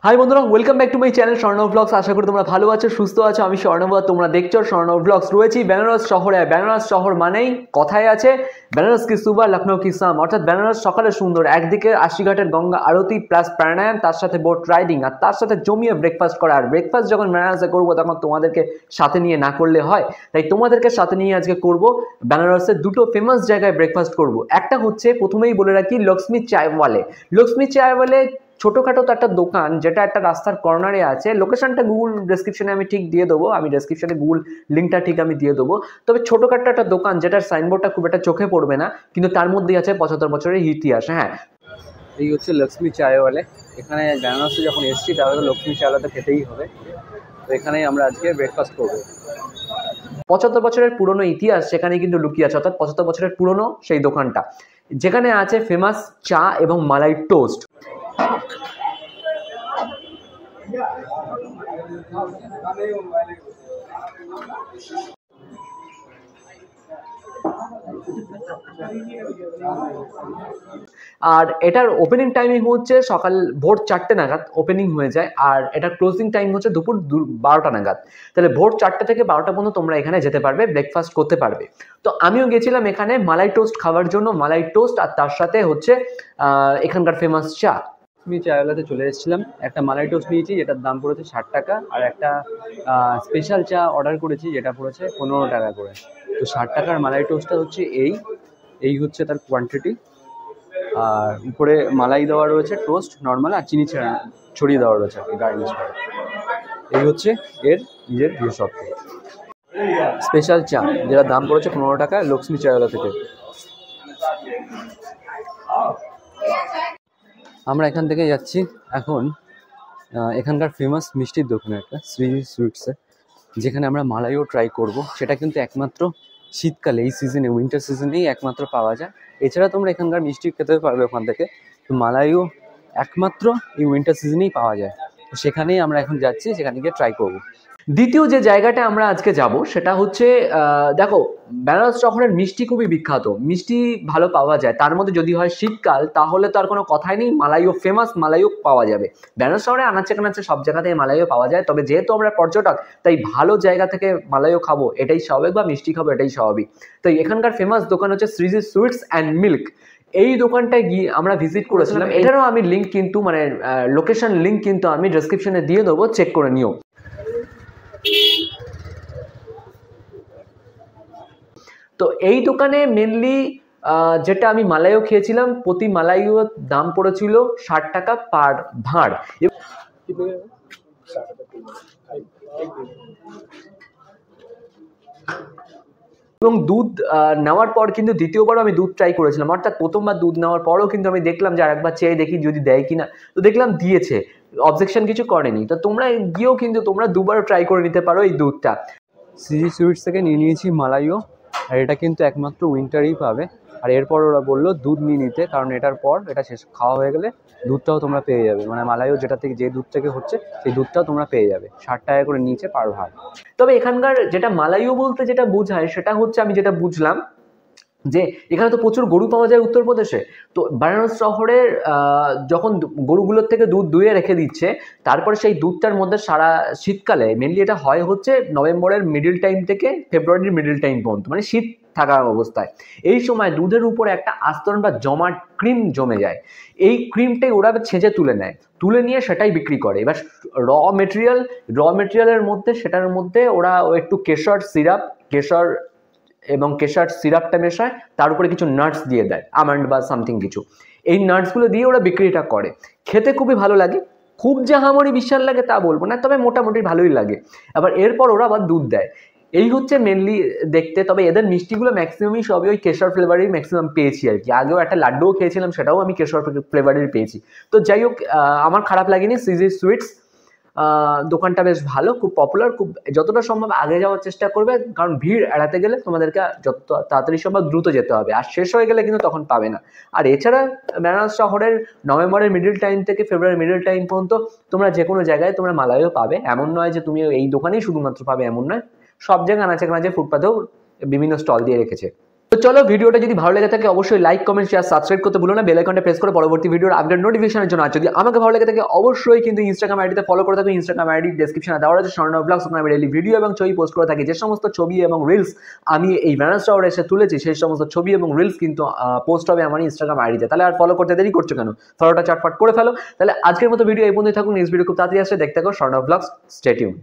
High বন্ধুরা, welcome back to my channel Swarnab blogs. আশা করি তোমরা ভালো আছো, সুস্থ আছো। আমি স্বর্ণব, তোমরা দেখছো স্বর্ণব ব্লগস। রয়েছি বেনারস শহরে। বেনারস শহর মানেই কথায় আছে বেনারস কি সুবা লখনৌ কি শাম, অর্থাৎ বেনারস সকালে সুন্দর। একদিকে আশিঘাটের গঙ্গা আরতি প্লাস প্রাণায়াম, তার সাথে বোট রাইডিং, আর তার সাথে জমিয়ে ব্রেকফাস্ট করা। আর ব্রেকফাস্ট যখন বেনারসে করবো তখন তোমাদেরকে সাথে নিয়ে না করলে হয়, তাই তোমাদেরকে সাথে নিয়ে আজকে করবো। বেনারসের দুটো ফেমাস জায়গায় ব্রেকফাস্ট করবো। একটা হচ্ছে, প্রথমেই বলে রাখি, লক্ষ্মী চায়ওয়ালে। লক্ষ্মী চায়ওয়ালে ছোটোখাটো তো একটা দোকান, যেটা একটা রাস্তার কর্নারে আছে। লোকেশনটা গুগল ডেসক্রিপশনে আমি ঠিক দিয়ে দেবো, আমি ডেসক্রিপশনে গুগল লিঙ্কটা ঠিক আমি দিয়ে দেবো। তবে ছোটোখাটো একটা দোকান, যেটার সাইনবোর্ডটা খুব একটা চোখে পড়বে না, কিন্তু তার মধ্যেই আছে 75 বছরের ইতিহাস। হ্যাঁ, এই হচ্ছে লক্ষ্মী চায়ওয়ালে। এখানে বেনারসে যখন এসছি তাহলে লক্ষ্মী চায়ওয়ালাতে খেতেই হবে। তো এখানেই আমরা আজকে ব্রেকফাস্ট করবো। 75 বছরের পুরনো ইতিহাস সেখানে কিন্তু লুকিয়ে আছে, অর্থাৎ 75 বছরের পুরনো সেই দোকানটা, যেখানে আছে ফেমাস চা এবং মালাই টোস্ট। আর এটার ওপেনিং টাইমিং হচ্ছে সকাল ভোর 4টে নাগাদ ওপেনিং হয়ে যায়, আর এটার ক্লোজিং টাইম হচ্ছে দুপুর 12টা নাগাদ। তাহলে ভোর 4টে থেকে 12টা পর্যন্ত তোমরা এখানে যেতে পারবে, ব্রেকফাস্ট করতে পারবে। তো আমিও গেছিলাম এখানে মালাই টোস্ট খাওয়ার জন্য। মালাই টোস্ট আর তার সাথে হচ্ছে এখানকার ফেমাস চা। আমি চায়ওয়ালাতে চলে এসেছিলাম, একটা মালাই টোস্ট নিয়েছি যেটার দাম পড়েছে 60 টাকা, আর একটা স্পেশাল চা অর্ডার করেছি যেটা পড়েছে 15 টাকা করে। তো 60 টাকার মালাই টোস্টটা হচ্ছে এই হচ্ছে তার কোয়ান্টিটি। আর উপরে মালাই দেওয়া রয়েছে, টোস্ট নর্মাল, আর চিনি ছড়িয়ে দেওয়া রয়েছে আর কি, গার্নিশ করে। এই হচ্ছে এর নিজের বিশেষত্ব। স্পেশাল চা যেটা দাম পড়েছে 15 টাকা, লক্ষ্মী চায়ওয়ালা থেকে। আমরা এখান থেকে যাচ্ছি এখন এখানকার ফেমাস মিষ্টির দোকানে, একটা শ্রী সুইটসে, যেখানে আমরা মালাইও ট্রাই করব। সেটা কিন্তু একমাত্র শীতকালে, এই সিজনে, উইন্টার সিজনেই একমাত্র পাওয়া যায়। এছাড়া তোমরা এখানকার মিষ্টি খেতে পারবে ওখান থেকে, তো মালাইও একমাত্র এই উইন্টার সিজনেই পাওয়া যায়। তো সেখানেই আমরা এখন যাচ্ছি, সেখানে গিয়ে ট্রাই করব। দ্বিতীয় যে জায়গাটা আমরা আজকে যাব সেটা হচ্ছে, দেখো, বেনারস শহরের মিষ্টি খুবই বিখ্যাত, মিষ্টি ভালো পাওয়া যায়। তার মধ্যে যদি হয় শীতকাল, তাহলে তো আর কোনো কথাই নেই, মালাইও ফেমাস, মালাইও পাওয়া যাবে। বেনারস শহরে আনাচে কানাচে সব জায়গাতেই মালাইও পাওয়া যায়, তবে যেহেতু আমরা পর্যটক, তাই ভালো জায়গা থেকে মালাইও খাবো এটাই স্বাভাবিক, বা মিষ্টি খাবো এটাই স্বাভাবিক। তো এখানকার ফেমাস দোকান হচ্ছে শ্রীজি সুইটস অ্যান্ড মিল্ক। এই দোকানটায় গিয়ে আমরা ভিজিট করেছিলাম। এটারও আমি লিঙ্ক কিন্তু, মানে লোকেশন লিঙ্ক কিন্তু আমি ডেসক্রিপশনে দিয়ে দেবো, চেক করে নিও। তো এই দোকানে মেনলি যেটা আমি মালাইও খেয়েছিলাম, প্রতি মালাইও দাম পড়েছিল 60 টাকা পার ভাঁড়। এবং দুধ নেওয়ার পর কিন্তু দ্বিতীয়বারও আমি দুধ ট্রাই করেছিলাম, অর্থাৎ প্রথমবার দুধ নেওয়ার পরও কিন্তু আমি দেখলাম যে আরেকবার চেয়ে দেখি যদি দেয় কিনা। তো দেখলাম দিয়েছে, অবজেকশন কিছু করেনি। তো তোমরা গিয়েও কিন্তু তোমরা দুবারও ট্রাই করে নিতে পারো এই দুধটা। সিজি সুইটস থেকে নিয়ে নিয়েছি মালাইও, আর এটা কিন্তু একমাত্র উইন্টারেই পাবে। আর এরপর ওরা বললো দুধ নিয়ে নিতে, কারণ এটার পর এটা শেষ খাওয়া হয়ে গেলে দুধটাও তোমরা পেয়ে যাবে, মানে মালাইও যেটা থেকে, যে দুধ থেকে হচ্ছে সেই দুধটাও তোমরা পেয়ে যাবে। 60 টাকা করে নিচে পার ভাগ। তবে এখানকার যেটা মালাইও বলতে যেটা বোঝায় সেটা হচ্ছে, আমি যেটা বুঝলাম যে এখানে তো প্রচুর গরু পাওয়া যায় উত্তরপ্রদেশে। তো বেনারস শহরের যখন গরুগুলোর থেকে দুধ দুয়ে রেখে দিচ্ছে, তারপরে সেই দুধটার মধ্যে সারা শীতকালে, মেনলি এটা হয় হচ্ছে নভেম্বরের মিডিল টাইম থেকে ফেব্রুয়ারির মিডিল টাইম পর্যন্ত, মানে শীত থাকা অবস্থায়, এই সময় দুধের উপরে একটা আস্তরণ বা জমাট ক্রিম জমে যায়। এই ক্রিমটাই ওরা ছেঁচে তুলে নেয়, তুলে নিয়ে সেটাই বিক্রি করে। এবার র মেটেরিয়ালের মধ্যে, সেটার মধ্যে ওরা একটু কেশর সিরাপটা মেশায়, তার উপরে কিছু নাটস দিয়ে দেয়, আমন্ড বা সামথিং কিছু। এই নাটসগুলো দিয়ে ওরা বিক্রিটা করে। খেতে খুবই ভালো লাগে, খুব যে হামারি বিশাল লাগে তা বলবো না, তবে মোটামুটি ভালোই লাগে। আবার এরপর ওরা আবার দুধ দেয়। এই হচ্ছে মেনলি দেখতে। তবে এদের মিষ্টিগুলো ম্যাক্সিমামই সবই ওই কেশর ফ্লেভারই ম্যাক্সিমাম পেয়েছি আর কি। আগেও একটা লাড্ডুও খেয়েছিলাম, সেটাও আমি কেশর ফ্লেভারের পেয়েছি। তো যাই হোক, আমার খারাপ লাগেনি। সিজি সুইটস দোকানটা বেশ ভালো, খুব পপুলার, খুব যতটা সম্ভব আগে যাওয়ার চেষ্টা করবে, কারণ ভিড় এড়াতে গেলে তোমাদেরকে যত তাড়াতাড়ি সম্ভব দ্রুত যেতে হবে, আর শেষ হয়ে গেলে কিন্তু তখন পাবে না। আর এছাড়া বেনারস শহরের নভেম্বরের মিডল টাইম থেকে ফেব্রুয়ারির মিডল টাইম পর্যন্ত তোমরা যে কোনো জায়গায় তোমরা মালাইও পাবে। এমন নয় যে তুমি এই দোকানেই শুধুমাত্র পাবে, এমন নয়, সব জায়গায় আনাচে কানাচে ফুটপাতেও বিভিন্ন স্টল দিয়ে রেখেছে। তো তো চলো, ভিডিওটা যদি ভালো লেগে থাকে অবশ্যই লাইক, কমেন্ট, শেয়ার, সাবস্ক্রাইব করতে ভুলো না। বেল আইকনটা প্রেস করে পরবর্তী ভিডিওর আপডেট নোটিফিকেশনের জন্য। আর যদি আমাকে ভালো লেগে থাকে অবশ্যই কিন্তু ইনস্টাগ্রাম আইডিতে ফলো করে থাকো। ইনস্টাগ্রাম আইডি ডেসক্রিপশনে দেওয়া আছে স্বর্ণভ ব্লগস। ওখানে আমি ডেইলি ভিডিও এবং ছবি পোস্ট করে থাকি। যে সমস্ত ছবি এবং রিলস আমি এই ব্যানার্স টাওয়ারে এসে তুলেছি সেই সমস্ত ছবি এবং রিলস কিন্তু পোস্ট হবে আমার ইনস্টাগ্রাম আইডিতে। তাহলে আর ফলো করতে দেরি করছো কেন? ফলোটা চটপট করে ফেলো। তাহলে আজকের মতো ভিডিও এই পর্যন্তই থাকুক। নেক্সট ভিডিও খুব তাড়াতাড়ি আসছে। দেখতে থাকো স্বর্ণভ ব্লগস। Stay tune.